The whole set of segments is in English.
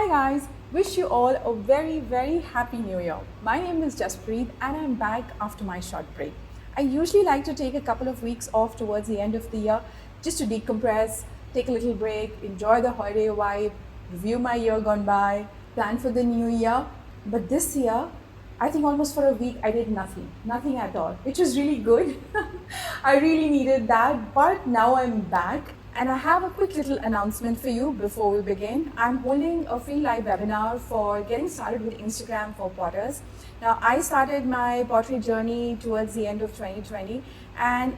Hi guys, wish you all a very happy new year. My name is Jaspreet and I'm back after my short break. I usually like to take a couple of weeks off towards the end of the year just to decompress, take a little break, enjoy the holiday vibe, review my year gone by, plan for the new year. But this year, I think almost for a week I did nothing at all, which was really good. I really needed that, but now I'm back and I have a quick little announcement for you before we begin. I'm holding a free live webinar for getting started with Instagram for potters. Now, I started my pottery journey towards the end of 2020, and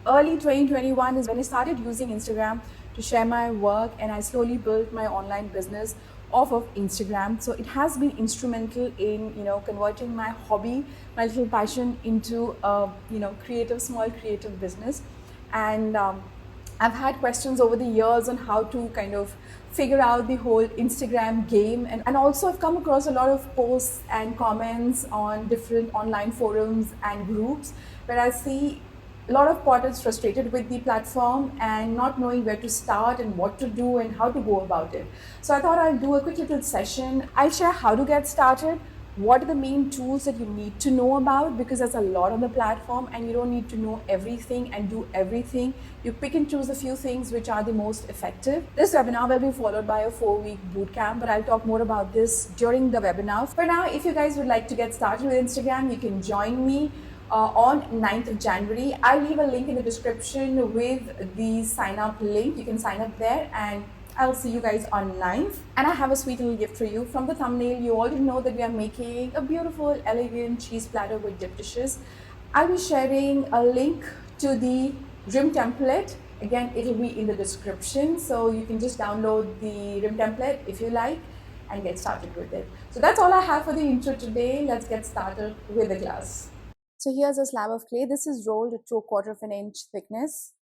early 2021 is when I started using Instagram to share my work, and I slowly built my online business off of Instagram. So it has been instrumental in converting my hobby, my little passion, into a small creative business. And I've had questions over the years on how to kind of figure out the whole Instagram game. And also, I've come across a lot of posts and comments on different online forums and groups where I see a lot of potters frustrated with the platform and not knowing where to start and what to do and how to go about it. So I thought I'll do a quick little session. I'll share how to get started, what are the main tools that you need to know about, because there's a lot on the platform and you don't need to know everything and do everything. You pick and choose a few things which are the most effective. This webinar will be followed by a 4-week bootcamp, but I'll talk more about this during the webinar. For now, if you guys would like to get started with Instagram, you can join me on 9th of January. I'll leave a link in the description with the sign up link. You can sign up there and I'll see you guys on 9th. And I have a sweet little gift for you. From the thumbnail, you already know that we are making a beautiful, elegant cheese platter with dip dishes. I'll be sharing a link to the rim template. Again, it'll be in the description. So you can just download the rim template if you like and get started with it. So that's all I have for the intro today. Let's get started with the class. So here's a slab of clay. This is rolled to a 1/4 of an inch thickness,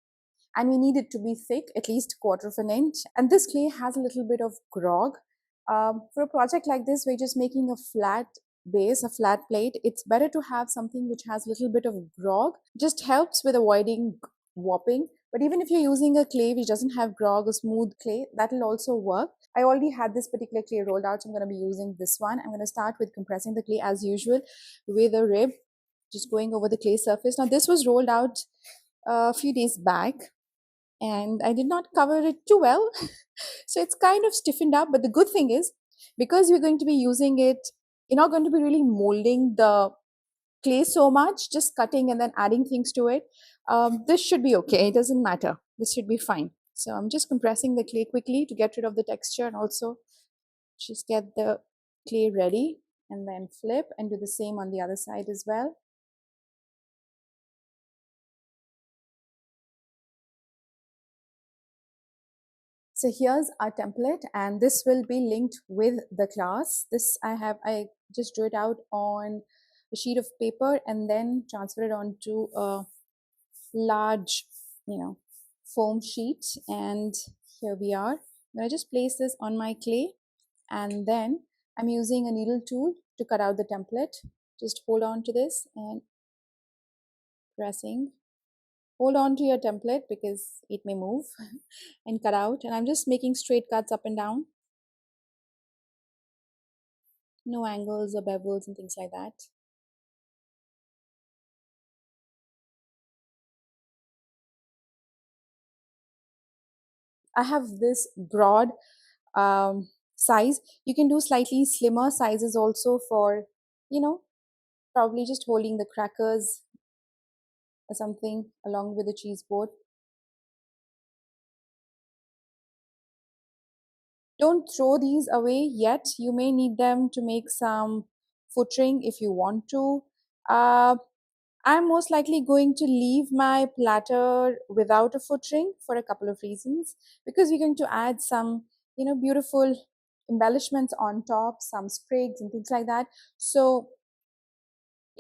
and we need it to be thick, at least 1/4 of an inch. And this clay has a little bit of grog. For a project like this, we're just making a flat base, a flat plate. It's better to have something which has a little bit of grog. Just helps with avoiding warping. But even if you're using a clay which doesn't have grog, a smooth clay, that will also work. I already had this particular clay rolled out, so I'm going to be using this one. I'm going to start with compressing the clay as usual with a rib, just going over the clay surface. Now, this was rolled out a few days back and I did not cover it too well. So it's kind of stiffened up. But the good thing is, because we're going to be using it, you're not going to be really molding the clay so much, just cutting and then adding things to it. This should be okay. It doesn't matter. This should be fine. So I'm just compressing the clay quickly to get rid of the texture and also just get the clay ready, and then flip and do the same on the other side as well. So here's our template, and this will be linked with the class. This I just drew it out on a sheet of paper and then transfer it onto a large, foam sheet. And here we are. I'm going to just place this on my clay, and then I'm using a needle tool to cut out the template. Just hold on to this and pressing. Hold on to your template because it may move and cut out. And I'm just making straight cuts up and down. No angles or bevels and things like that. I have this broad size. You can do slightly slimmer sizes also for, probably just holding the crackers or something along with the cheese board. Don't throw these away yet. You may need them to make some footering if you want to. I'm most likely going to leave my platter without a footering for a couple of reasons. Because we're going to add some, beautiful embellishments on top, some sprigs and things like that. So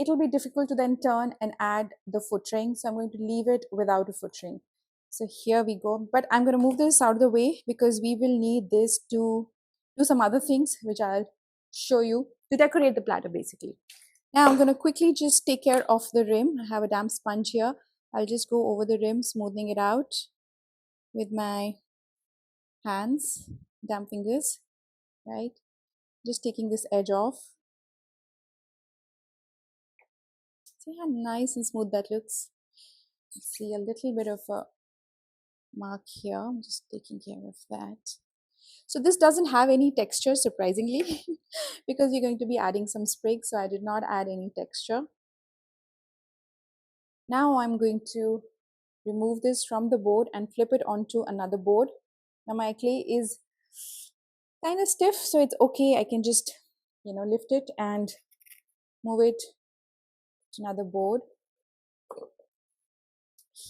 it'll be difficult to then turn and add the footering. So I'm going to leave it without a footering. So here we go. But I'm going to move this out of the way because we will need this to do some other things, which I'll show you to decorate the platter basically. Now I'm going to quickly just take care of the rim. I have a damp sponge here. I'll just go over the rim, smoothing it out with my hands, damp fingers. right? Just taking this edge off. See how nice and smooth that looks. See a little bit of a mark here. I'm just taking care of that. So this doesn't have any texture, surprisingly, because you're going to be adding some sprigs, so I did not add any texture. Now I'm going to remove this from the board and flip it onto another board. Now my clay is kind of stiff, so it's okay. I can just, lift it and move it to another board.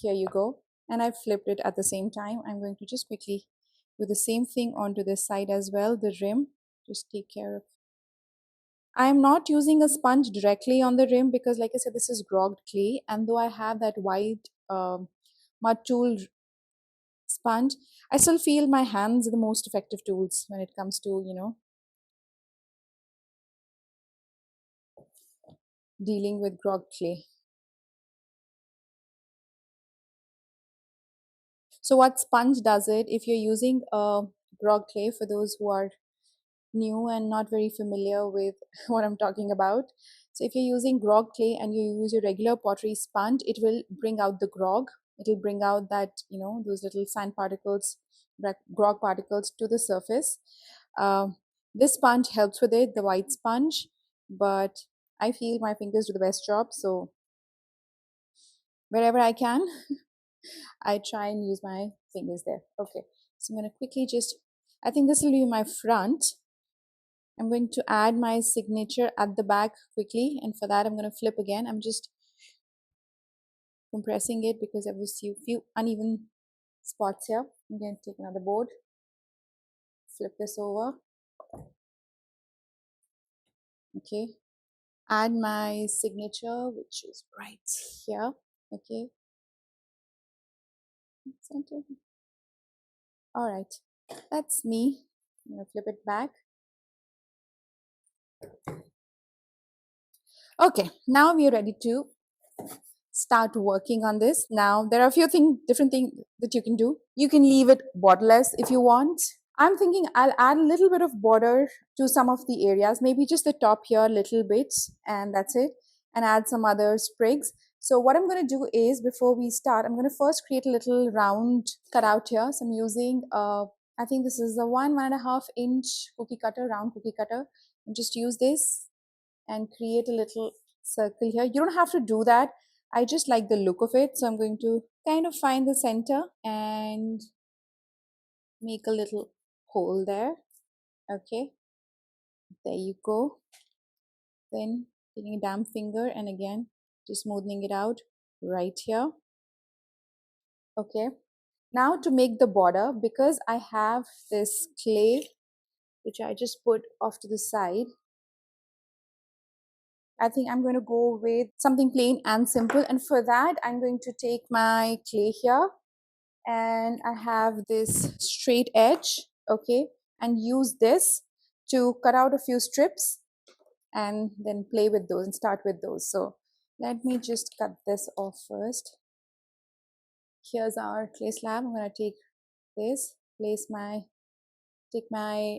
Here you go. And I've flipped it at the same time. I'm going to just quickly do the same thing onto this side as well, the rim. Just take care of. I'm not using a sponge directly on the rim because, like I said, this is grogged clay. And though I have that white mud tool sponge, I still feel my hands are the most effective tools when it comes to, dealing with grogged clay. So what sponge does it, if you're using a grog clay, for those who are new and not very familiar with what I'm talking about. So if you're using grog clay and you use your regular pottery sponge, it will bring out the grog. It will bring out that, those little sand particles, grog particles to the surface. Uh, this sponge helps with it, the white sponge, but I feel my fingers do the best job. So wherever I can, I try and use my fingers there. Okay, so I'm going to quickly just, I think this will be my front. I'm going to add my signature at the back quickly, and for that I'm going to flip again. I'm just compressing it because there was a few uneven spots here. I'm going to take another board, flip this over. Okay, add my signature, which is right here. Okay, center. All right, that's me. I'm going to flip it back. Okay, now we are ready to start working on this. Now there are a few different things that you can do. You can leave it borderless if you want. I'm thinking I'll add a little bit of border to some of the areas, maybe just the top here, little bits, and that's it, and add some other sprigs. So what I'm going to do is, before we start, I'm going to first create a little round cutout here. So I'm using, I think this is a 1.5 inch cookie cutter, round cookie cutter, and just use this and create a little circle here. You don't have to do that. I just like the look of it. So I'm going to kind of find the center and make a little hole there. Okay, there you go. Then taking a damp finger and again just smoothing it out right here. Okay, now to make the border, because I have this clay which I just put off to the side, I think I'm going to go with something plain and simple. And for that, I'm going to take my clay here, and I have this straight edge, okay, and use this to cut out a few strips and then play with those and start with those. So let me just cut this off first. Here's our clay slab. I'm going to take this, take my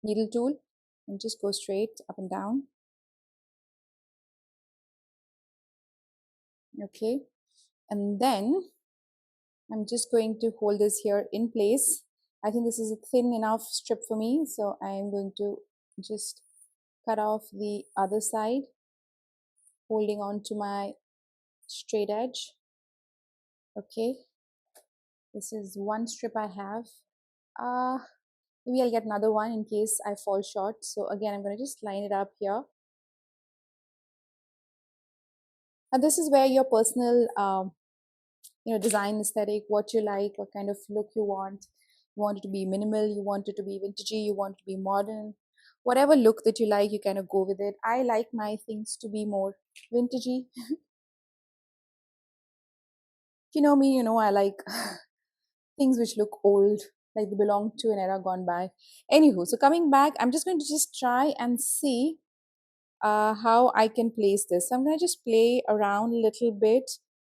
needle tool and just go straight up and down. Okay, and then I'm just going to hold this here in place. I think this is a thin enough strip for me, so I'm going to just cut off the other side, holding on to my straight edge. Okay, this is one strip I have. Maybe I'll get another one in case I fall short. So again, I'm going to just line it up here. And this is where your personal design aesthetic, what you like, what kind of look you want. You want it to be minimal, you want it to be vintagey, you want it to be modern. Whatever look that you like, you kind of go with it. I like my things to be more vintagey. If you know me, you know I like things which look old, like they belong to an era gone by. Anywho, so coming back, I'm just going to just try and see how I can place this. So I'm going to just play around a little bit,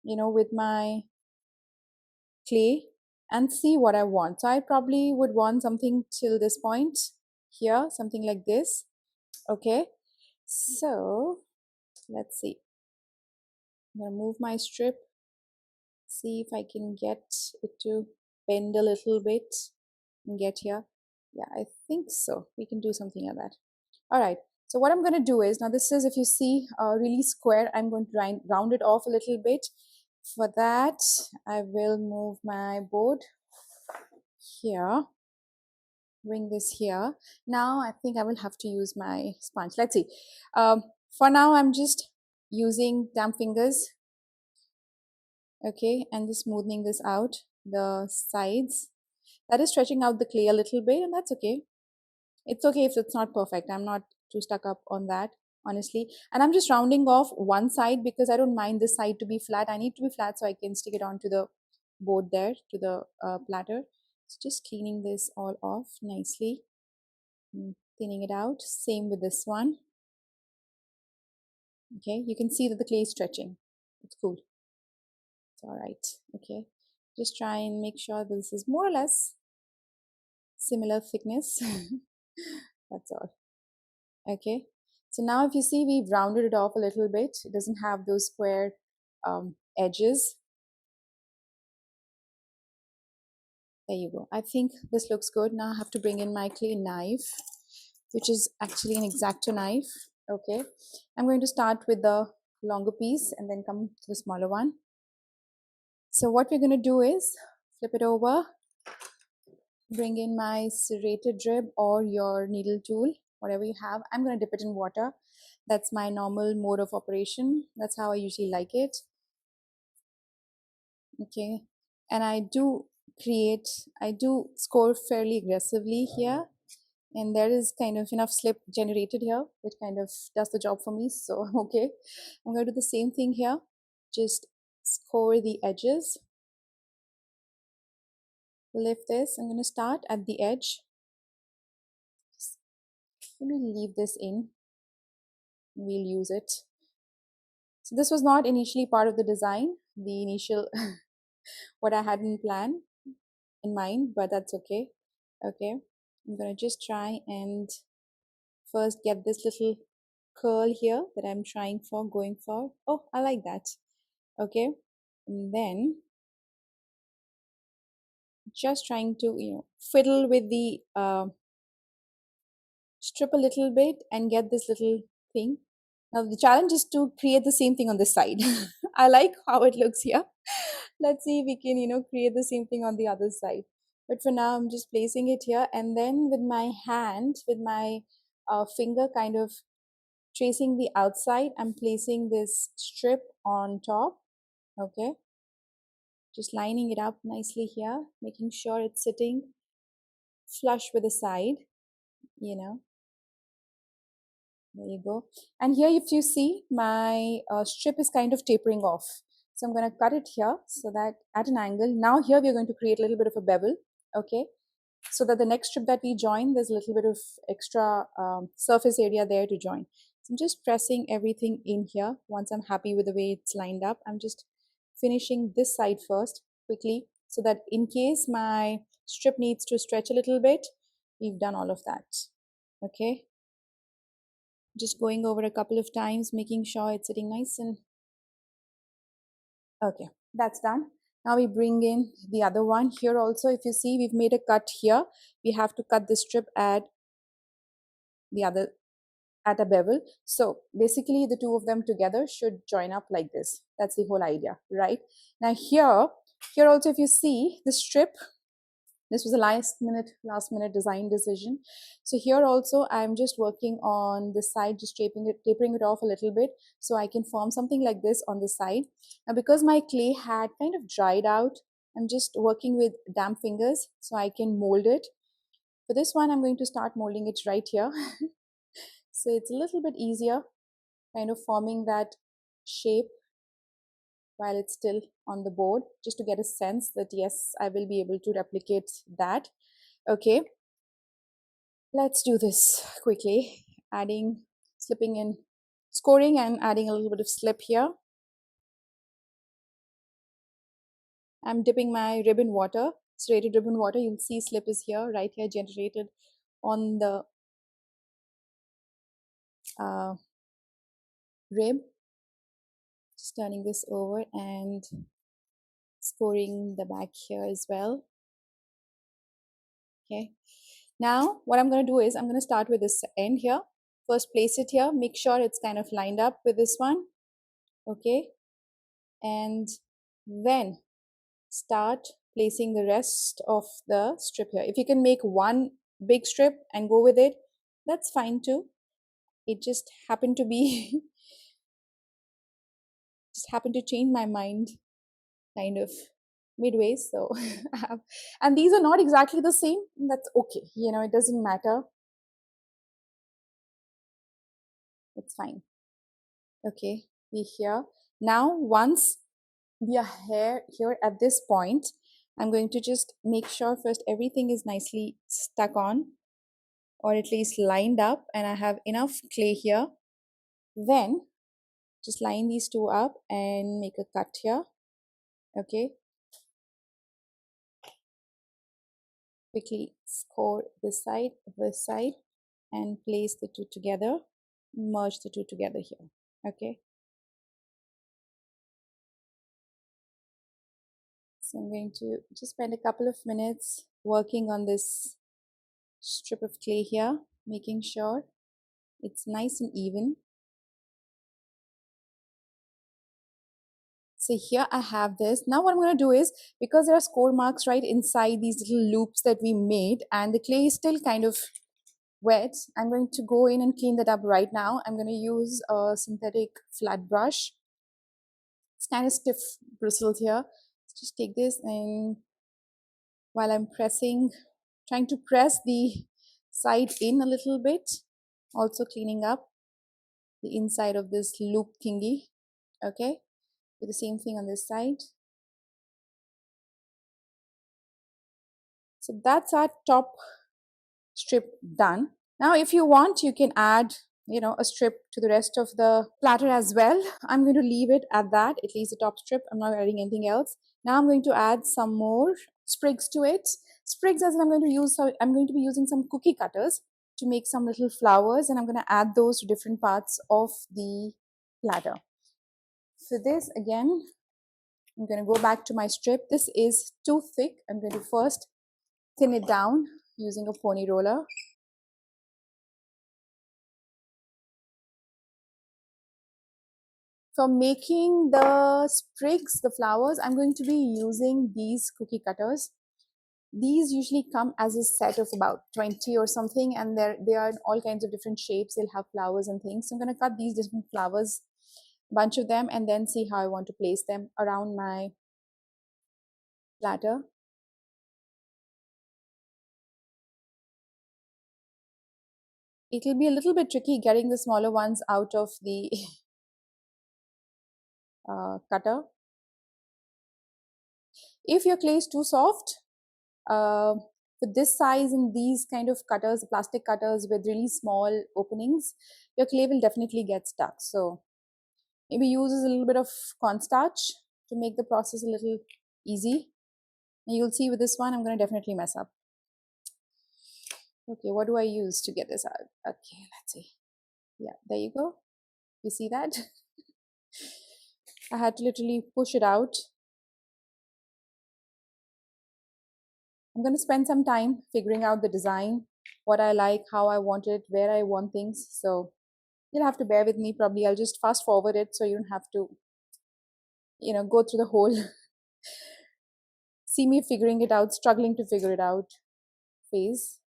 with my clay and see what I want. So I probably would want something till this point. here, something like this. Okay, so let's see. I'm gonna move my strip, see if I can get it to bend a little bit and get here. Yeah, I think so. We can do something like that. All right. So what I'm going to do is, now this is, if you see, really square. I'm going to round it off a little bit. For that, I will move my board here, bring this here. Now I think I will have to use my sponge. Let's see. For now, I'm just using damp fingers, okay, and just smoothing this out, the sides. That is stretching out the clay a little bit, and that's okay. It's okay if it's not perfect. I'm not too stuck up on that, honestly. And I'm just rounding off one side because I don't mind this side to be flat. I need to be flat so I can stick it onto the board there, to the platter. So just cleaning this all off nicely, thinning it out. Same with this one. Okay, you can see that the clay is stretching. It's cool. It's all right. Okay, just try and make sure this is more or less similar thickness. That's all. Okay, so now if you see, we've rounded it off a little bit. It doesn't have those square edges. There you go. I think this looks good. Now I have to bring in my clay knife, which is actually an X-Acto knife. Okay, I'm going to start with the longer piece and then come to the smaller one. So what we're going to do is flip it over, bring in my serrated rib or your needle tool, whatever you have. I'm going to dip it in water. That's my normal mode of operation. That's how I usually like it. Okay, and I do score fairly aggressively here, and there is kind of enough slip generated here, which kind of does the job for me. So okay, I'm going to do the same thing here. Just score the edges, lift this. I'm going to start at the edge. Let me leave this in, we'll use it. So this was not initially part of the design, the initial what I had in mind, but that's okay. Okay, I'm gonna just try and first get this little curl here that I'm going for. Oh, I like that. Okay, and then just trying to, fiddle with the strip a little bit and get this little thing. Now the challenge is to create the same thing on this side. I like how it looks here. Let's see if we can, create the same thing on the other side. But for now, I'm just placing it here, and then with my hand, with my finger kind of tracing the outside, I'm placing this strip on top. Okay, just lining it up nicely here, making sure it's sitting flush with the side, you know. There you go. And here, if you see, my strip is kind of tapering off. So I'm going to cut it here so that at an angle. Now here we're going to create a little bit of a bevel, okay? So that the next strip that we join, there's a little bit of extra surface area there to join. So I'm just pressing everything in here. Once I'm happy with the way it's lined up, I'm just finishing this side first quickly so that in case my strip needs to stretch a little bit, we've done all of that, okay? Just going over a couple of times, making sure it's sitting nice and okay, that's done. Now we bring in the other one here also. If you see, we've made a cut here. We have to cut this strip at the other, at a bevel. So basically the two of them together should join up like this. That's the whole idea, right? Now here also, if you see the strip, this was a last minute design decision. So here also I'm just working on the side, just tapering it off a little bit so I can form something like this on the side. Now because my clay had kind of dried out, I'm just working with damp fingers so I can mold it. For this one, I'm going to start molding it right here. So it's a little bit easier kind of forming that shape while it's still on the board, just to get a sense that yes, I will be able to replicate that. Okay, let's do this quickly, slipping in, scoring and adding a little bit of slip here. I'm dipping my rib in water, serrated rib in water. You'll see slip is here, right here, generated on the uh, rib. Just turning this over and scoring the back here as well. Okay. Now what I'm going to do is I'm going to start with this end here. First place it here. Make sure it's kind of lined up with this one. Okay. And then start placing the rest of the strip here. If you can make one big strip and go with it, that's fine too. It just happened to be just happened to change my mind kind of midway. So and these are not exactly the same. That's okay. It doesn't matter. It's fine. Okay, we here. Now once we are here at this point, I'm going to just make sure first everything is nicely stuck on, or at least lined up, and I have enough clay here. Then just line these two up and make a cut here. Okay, quickly score this side, and place the two together, merge the two together here. Okay, so I'm going to just spend a couple of minutes working on this strip of clay here, making sure it's nice and even. So here I have this. Now what I'm going to do is, because there are score marks right inside these little loops that we made and the clay is still kind of wet, I'm going to go in and clean that up right now. I'm going to use a synthetic flat brush. It's kind of stiff bristled here. Just take this, and while I'm trying to press the side in a little bit, also cleaning up the inside of this loop thingy. Okay, do the same thing on this side. So that's our top strip done. Now if you want, you can add a strip to the rest of the platter as well. I'm going to leave it at that, at least the top strip. I'm not adding anything else. Now I'm going to add some more sprigs to it. Sprigs, as I'm going to be using some cookie cutters to make some little flowers, and I'm going to add those to different parts of the platter. For this, again, I'm going to go back to my strip. This is too thick. I'm going to first thin it down using a pony roller. For making the sprigs, the flowers, I'm going to be using these cookie cutters. These usually come as a set of about 20 or something, and they are in all kinds of different shapes. They'll have flowers and things. So I'm going to cut these different flowers, bunch of them, and then see how I want to place them around my platter. It'll be a little bit tricky getting the smaller ones out of the cutter. If your clay is too soft, with this size and these kind of cutters, plastic cutters with really small openings, your clay will definitely get stuck. So maybe use a little bit of cornstarch to make the process a little easy. And you'll see with this one, I'm going to definitely mess up. Okay, what do I use to get this out? Okay, let's see. Yeah, there you go. You see that? I had to literally push it out. I'm going to spend some time figuring out the design, what I like, how I want it, where I want things. So you'll have to bear with me. Probably I'll just fast forward it so you don't have to, go through the whole see me figuring it out, struggling to figure it out phase.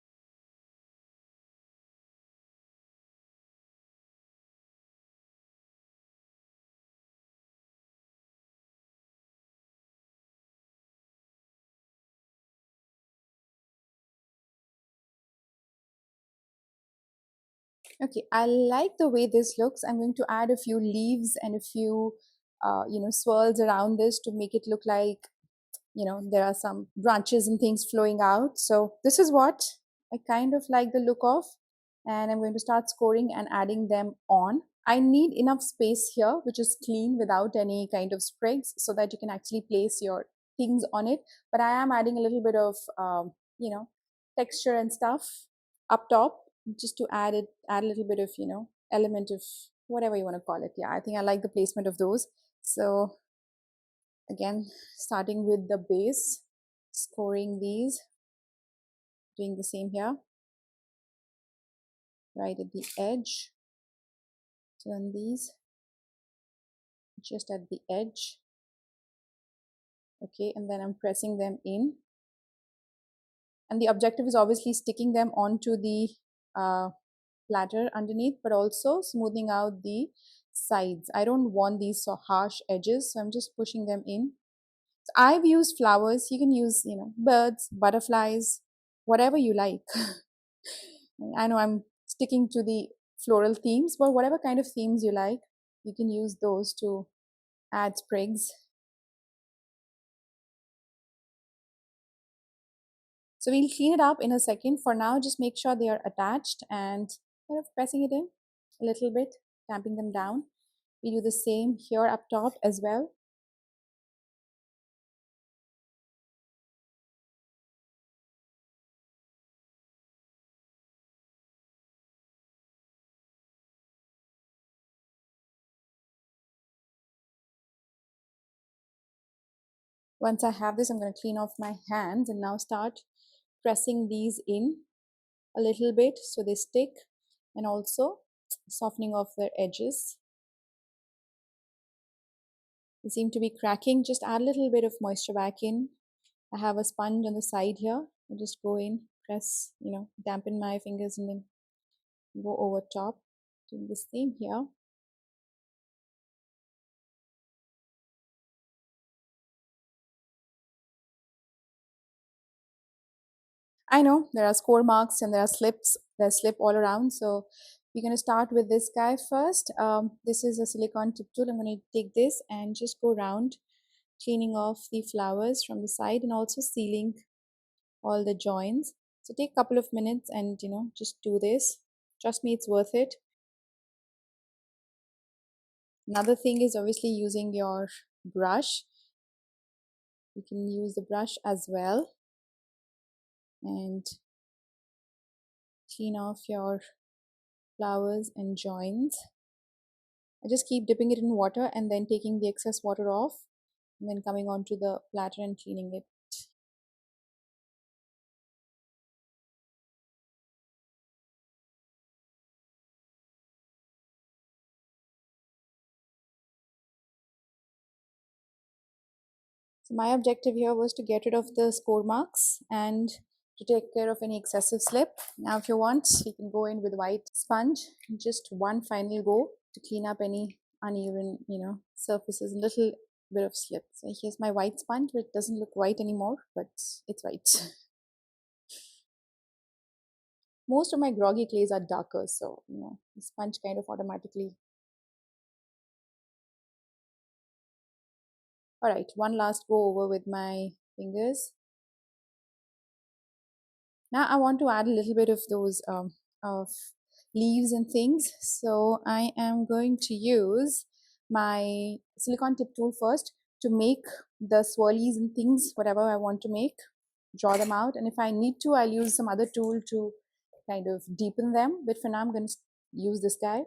Okay, I like the way this looks. I'm going to add a few leaves and a few, swirls around this to make it look like, there are some branches and things flowing out. So this is what I kind of like the look of. And I'm going to start scoring and adding them on. I need enough space here, which is clean without any kind of sprigs, so that you can actually place your things on it. But I am adding a little bit of, texture and stuff up top, just to add a little bit of, element of whatever you want to call it. Yeah, I think I like the placement of those. So again, starting with the base, scoring these, doing the same here, right at the edge, turn these just at the edge, okay, and then I'm pressing them in. And the objective is obviously sticking them onto the platter underneath, but also smoothing out the sides. I don't want these so harsh edges, so I'm just pushing them in. So I've used flowers. You can use, birds, butterflies, whatever you like. I know I'm sticking to the floral themes, but whatever kind of themes you like, you can use those to add sprigs. So we'll clean it up in a second. For now, just make sure they are attached and kind of pressing it in a little bit, tamping them down. We do the same here up top as well. Once I have this, I'm going to clean off my hands and now start pressing these in a little bit so they stick, and also softening off their edges. They seem to be cracking. Just add a little bit of moisture back in. I have a sponge on the side here. I just go in, press, dampen my fingers and then go over top. Doing the same here. I know there are score marks and there are slips. There's slip all around. So we're going to start with this guy first. This is a silicone tip tool. I'm going to take this and just go around, cleaning off the flowers from the side and also sealing all the joints. So take a couple of minutes and just do this. Trust me, it's worth it. Another thing is obviously using your brush. You can use the brush as well and clean off your flowers and joints. I just keep dipping it in water and then taking the excess water off and then coming onto the platter and cleaning it. So my objective here was to get rid of the score marks and to take care of any excessive slip. Now if you want, you can go in with white sponge, just one final go to clean up any uneven, surfaces, a little bit of slip. So here's my white sponge, which doesn't look white anymore, but it's white. Most of my groggy clays are darker, so the sponge kind of automatically. All right, one last go over with my fingers. Now I want to add a little bit of those of leaves and things. So I am going to use my silicone tip tool first to make the swirlies and things, whatever I want to make, draw them out. And if I need to, I'll use some other tool to kind of deepen them. But for now, I'm going to use this guy.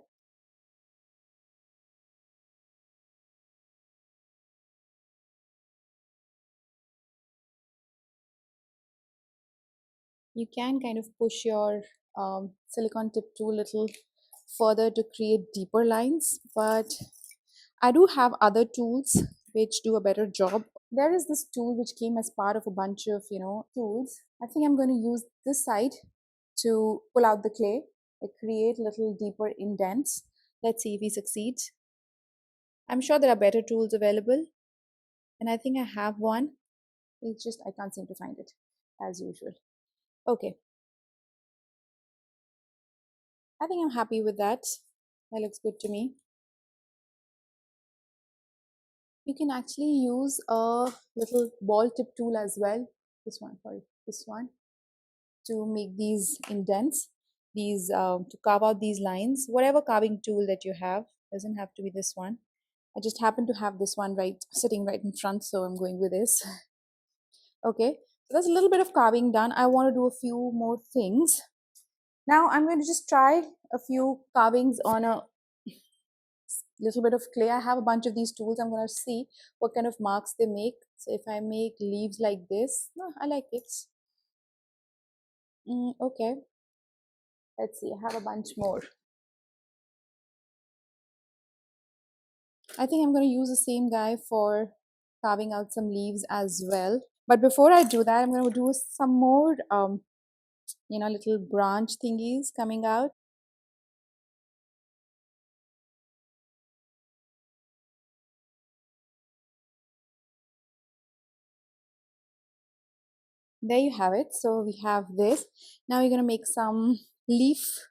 You can kind of push your silicone tip tool a little further to create deeper lines, but I do have other tools which do a better job. There is this tool which came as part of a bunch of tools. I think I'm going to use this side to pull out the clay and create little deeper indents. Let's see if we succeed. I'm sure there are better tools available, and I think I have one. It's just I can't seem to find it as usual. Okay, I think I'm happy with that. That looks good to me. You can actually use a little ball tip tool as well. This one, to make these indents, these to carve out these lines. Whatever carving tool that you have, doesn't have to be this one. I just happen to have this one sitting right in front, so I'm going with this. Okay, so there's a little bit of carving done. I want to do a few more things. Now I'm going to just try a few carvings on a little bit of clay. I have a bunch of these tools. I'm going to see what kind of marks they make. So if I make leaves like this, no, I like it. Okay, let's see. I have a bunch more. I think I'm going to use the same guy for carving out some leaves as well. But before I do that, I'm going to do some more, little branch thingies coming out. There you have it. So we have this. Now we're going to make some leaf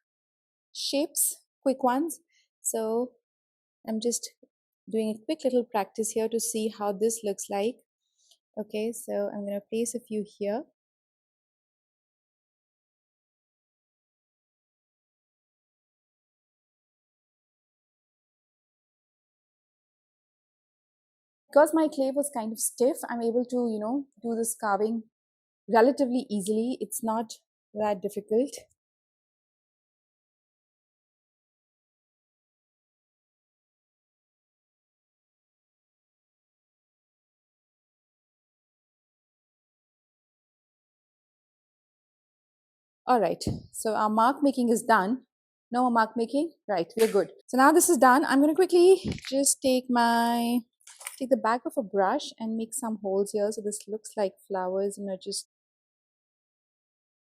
shapes, quick ones. So I'm just doing a quick little practice here to see how this looks like. Okay, so I'm going to place a few here. Because my clay was kind of stiff, I'm able to, do this carving relatively easily. It's not that difficult. All right, so our mark making is done. No more mark making. Right, we're good. So now this is done. I'm going to quickly just take the back of a brush and make some holes here. So this looks like flowers, just.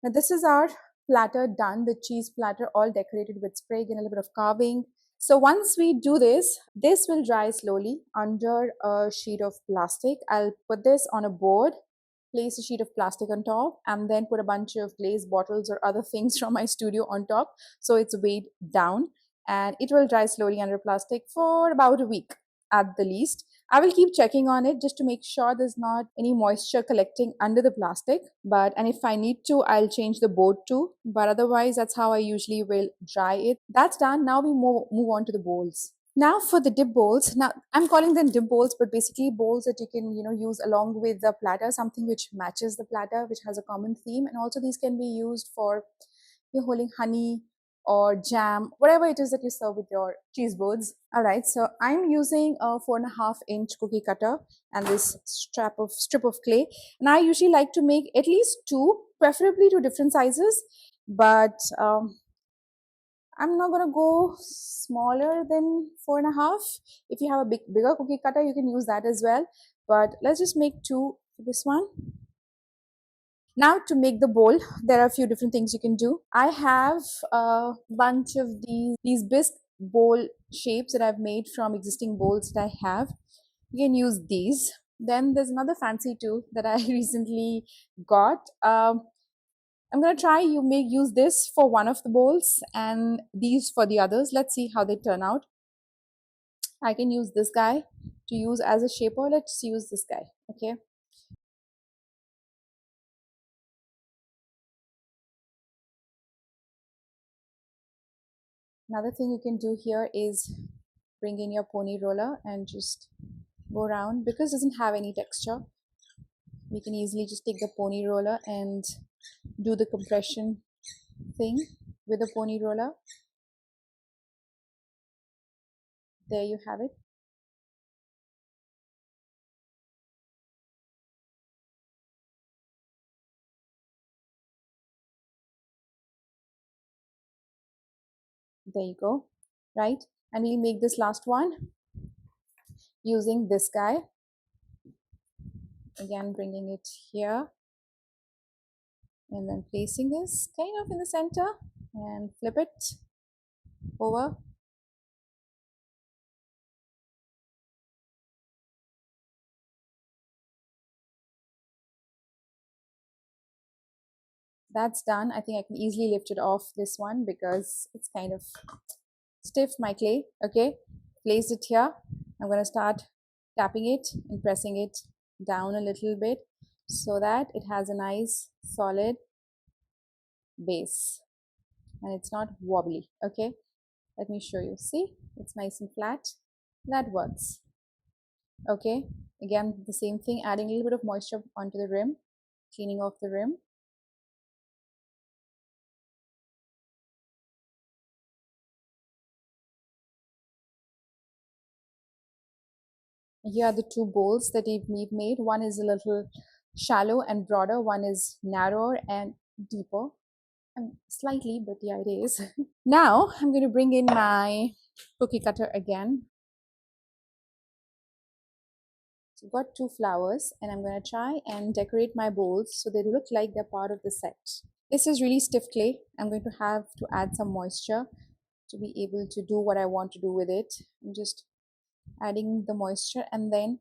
Now this is our platter done, the cheese platter all decorated with sprig and a little bit of carving. So once we do this, this will dry slowly under a sheet of plastic. I'll put this on a board, place a sheet of plastic on top, and then put a bunch of glazed bottles or other things from my studio on top. So it's weighed down and it will dry slowly under plastic for about a week at the least. I will keep checking on it just to make sure there's not any moisture collecting under the plastic. And if I need to, I'll change the board too. But otherwise, that's how I usually will dry it. That's done. Now we move on to the bowls. Now for the dip bowls. Now I'm calling them dip bowls, but basically bowls that you can use along with the platter, something which matches the platter, which has a common theme, and also these can be used for holding honey or jam, whatever it is that you serve with your cheese boards. All right, so I'm using a 4.5-inch cookie cutter and this strip of clay, and I usually like to make at least two, preferably two different sizes, but I'm not gonna go smaller than 4.5. If you have a bigger cookie cutter, you can use that as well. But let's just make two for this one. Now to make the bowl, there are a few different things you can do. I have a bunch of these bisque bowl shapes that I've made from existing bowls that I have. You can use these. Then there's another fancy tool that I recently got. I'm gonna try use this for one of the bowls and these for the others. Let's see how they turn out. I can use this guy to use as a shaper. Let's use this guy. Okay. Another thing you can do here is bring in your pony roller and just go around. Because it doesn't have any texture, we can easily just take the pony roller and do the compression thing with the pony roller. There you have it. There you go. Right, and we'll make this last one using this guy. Again, bringing it here and then placing this kind of in the center and flip it over. That's done. I think I can easily lift it off this one because it's kind of stiff, my clay. Okay, place it here. I'm going to start tapping it and pressing it down a little bit so that it has a nice solid base and it's not wobbly. Okay, let me show you. See, it's nice and flat. That works. Okay, again the same thing, adding a little bit of moisture onto the rim, cleaning off the rim. Here are the two bowls that we've made. One is a little shallow and broader, one is narrower and deeper. Slightly, but yeah, it is. Now I'm going to bring in my cookie cutter again. So I've got two flowers and I'm going to try and decorate my bowls so they look like they're part of the set. This is really stiff clay. I'm going to have to add some moisture to be able to do what I want to do with it. I'm just adding the moisture and then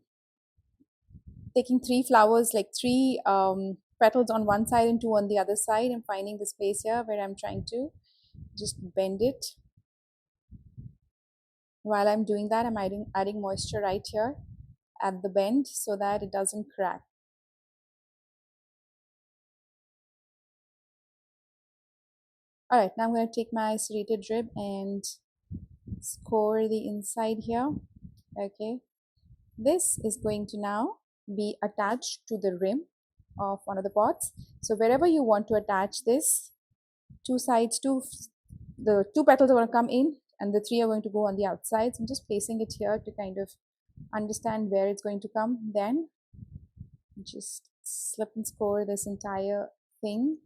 taking three flowers, like three petals on one side and two on the other side, and finding the space here where I'm trying to just bend it. While I'm doing that, I'm adding moisture right here at the bend so that it doesn't crack. All right, now I'm going to take my serrated rib and score the inside here. Okay, this is going to now be attached to the rim of one of the pots. So wherever you want to attach this, two sides, the two petals are going to come in and the three are going to go on the outside. So I'm just placing it here to kind of understand where it's going to come. Then just slip and score this entire thing.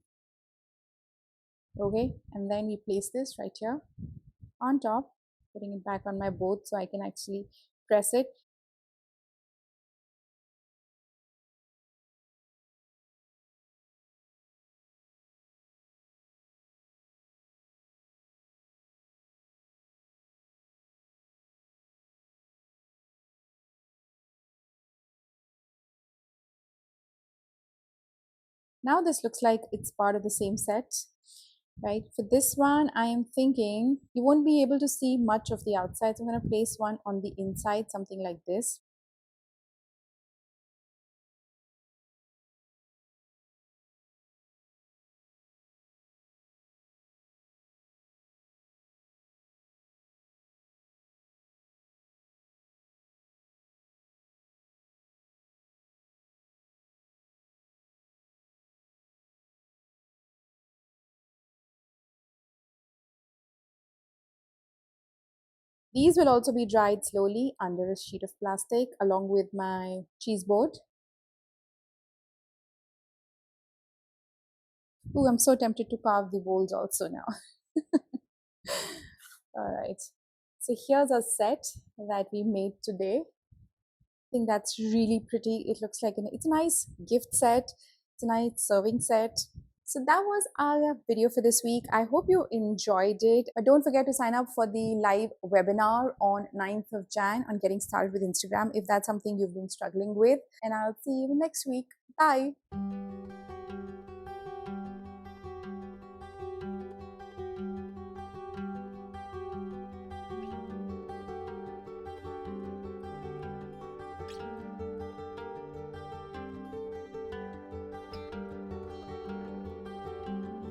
Okay, and then we place this right here on top, putting it back on my board so I can actually press it. Now this looks like it's part of the same set, right? For this one, I am thinking you won't be able to see much of the outside. So I'm going to place one on the inside, something like this. These will also be dried slowly under a sheet of plastic along with my cheese board. Ooh, I'm so tempted to carve the bowls also now. All right. So here's a set that we made today. I think that's really pretty. It looks like it's a nice gift set. It's a nice serving set. So that was our video for this week. I hope you enjoyed it. Don't forget to sign up for the live webinar on 9th of Jan on getting started with Instagram if that's something you've been struggling with. And I'll see you next week. Bye.